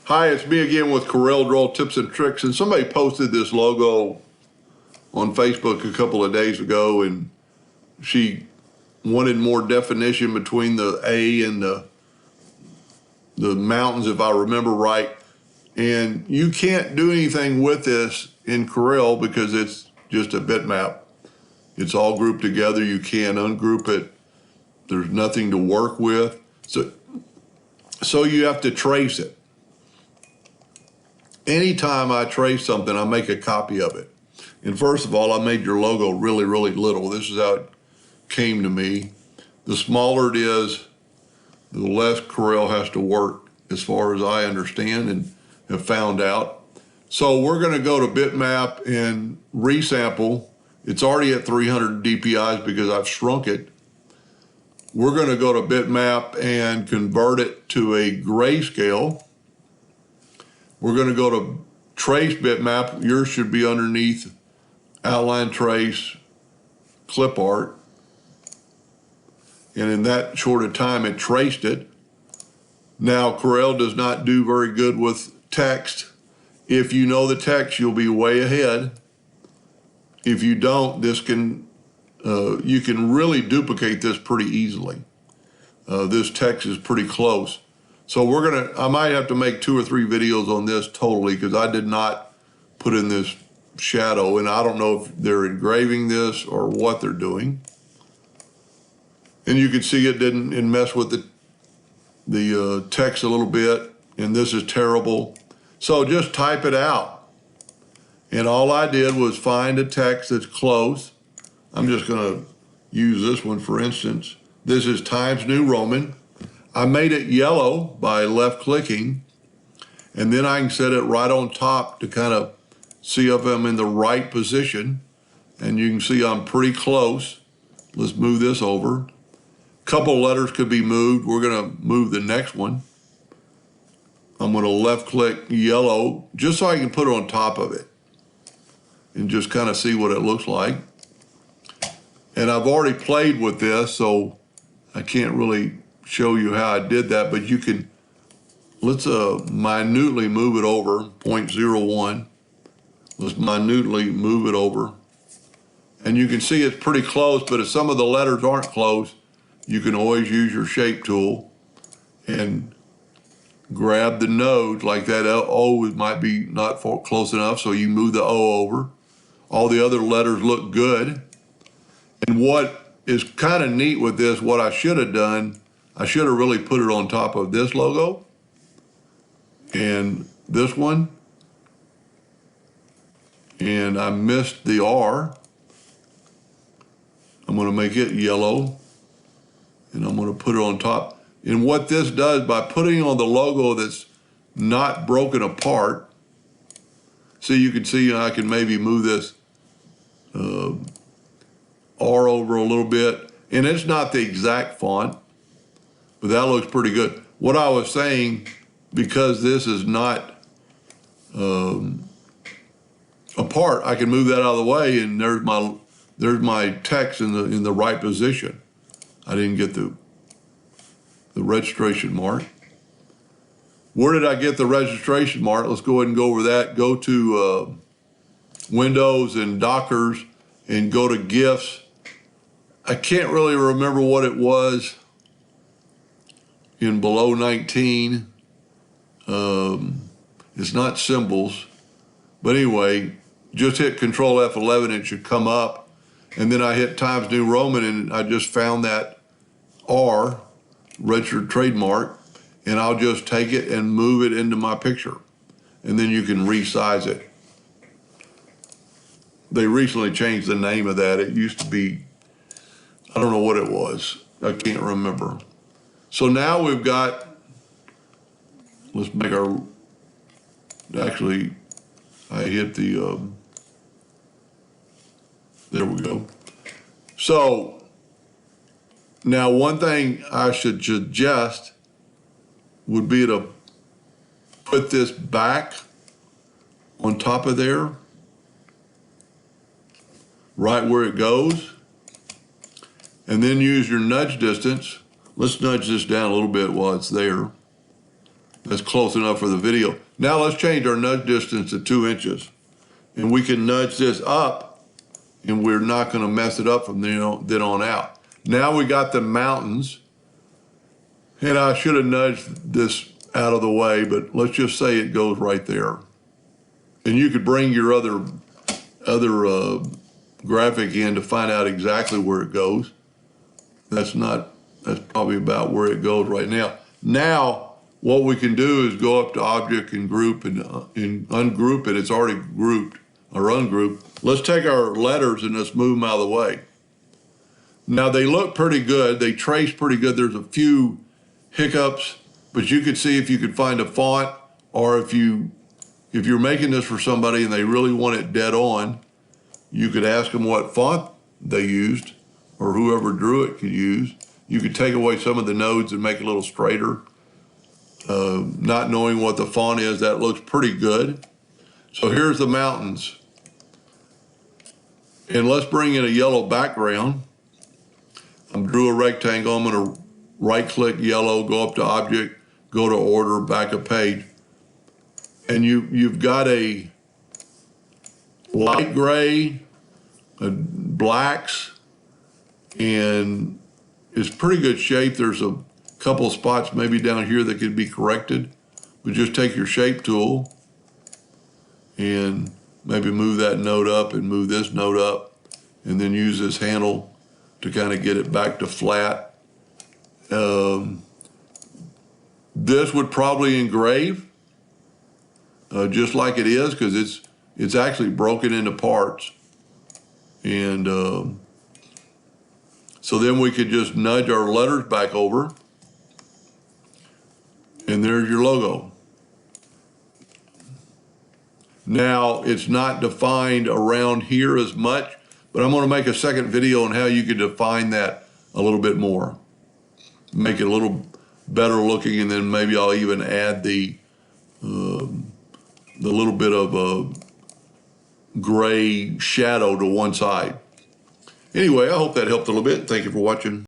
Hi, it's me again with Corel Draw Tips and Tricks, and somebody posted this logo on Facebook a couple of days ago, and she wanted more definition between the A and the mountains, if I remember right. And you can't do anything with this in Corel because it's just a bitmap. It's all grouped together. You can't ungroup it. There's nothing to work with. So you have to trace it. Anytime I trace something, I make a copy of it. And first of all, I made your logo really, really little. This is how it came to me. The smaller it is, the less Corel has to work, as far as I understand and have found out. So we're going to go to bitmap and resample. It's already at 300 DPIs because I've shrunk it. We're going to go to bitmap and convert it to a grayscale. We're going to go to trace bitmap. Yours should be underneath outline trace, clip art. And in that short of time, it traced it. Now, Corel does not do very good with text. If you know the text, you'll be way ahead. If you don't, you can really duplicate this pretty easily. This text is pretty close. So I might have to make 2 or 3 videos on this totally because I did not put in this shadow, and I don't know if they're engraving this or what they're doing. And you can see it didn't mess with the text a little bit, and this is terrible. So just type it out. And all I did was find a text that's close. I'm just gonna use this one for instance. This is Times New Roman. I made it yellow by left clicking, and then I can set it right on top to kind of see if I'm in the right position. And you can see I'm pretty close. Let's move this over. Couple letters could be moved. We're gonna move the next one. I'm gonna left click yellow just so I can put it on top of it and just kind of see what it looks like. And I've already played with this, so I can't really show you how I did that, but you can, let's minutely move it over, 0.01. Let's minutely move it over. And you can see it's pretty close, but if some of the letters aren't close, you can always use your shape tool and grab the nodes like that. O might be not close enough, so you move the O over. All the other letters look good. And what is kind of neat with this, what I should have done, I should have really put it on top of this logo and this one. And I missed the R. I'm going to make it yellow, and I'm going to put it on top. And what this does, by putting on the logo that's not broken apart, see, you can see I can maybe move this R over a little bit. And it's not the exact font, but that looks pretty good. What I was saying, because this is not apart, I can move that out of the way, and there's my text in the right position. I didn't get the registration mark. Where did I get the registration mark? Let's go ahead and go over that. Go to Windows and Dockers and go to GIFs. I can't really remember what it was in below 19. It's not symbols, but anyway, just hit Control F11, it should come up. And then I hit Times New Roman, and I just found that R, registered trademark, and I'll just take it and move it into my picture. And then you can resize it. They recently changed the name of that. It used to be, I don't know what it was. I can't remember. So now we've got, let's make our, actually, I hit the, there we go. So now one thing I should suggest would be to put this back on top of there, right where it goes, and then use your nudge distance. Let's nudge this down a little bit while it's there. That's close enough for the video. Now let's change our nudge distance to 2 inches. And we can nudge this up, and we're not going to mess it up from then on out. Now we got the mountains, and I should have nudged this out of the way, but let's just say it goes right there. And you could bring your other graphic in to find out exactly where it goes. That's probably about where it goes right now. Now, what we can do is go up to Object and Group and ungroup it. It's already grouped or ungrouped. Let's take our letters and let's move them out of the way. Now, they look pretty good. They trace pretty good. There's a few hiccups, but you could see if you could find a font, or if you're making this for somebody and they really want it dead on, you could ask them what font they used, or whoever drew it could use. You could take away some of the nodes and make it a little straighter. Not knowing what the font is, that looks pretty good. So here's the mountains. And let's bring in a yellow background. I drew a rectangle. I'm going to right-click yellow, go up to Object, go to Order, back a page. And you've got a light gray, blacks, and it's pretty good shape. There's a couple of spots maybe down here that could be corrected, but just take your shape tool and maybe move that node up and move this node up, and then use this handle to kind of get it back to flat. This would probably engrave just like it is, because it's actually broken into parts. And so then we could just nudge our letters back over, and there's your logo. Now, it's not defined around here as much, but I'm going to make a second video on how you can define that a little bit more. Make it a little better looking, and then maybe I'll even add the little bit of a gray shadow to one side. Anyway, I hope that helped a little bit. Thank you for watching.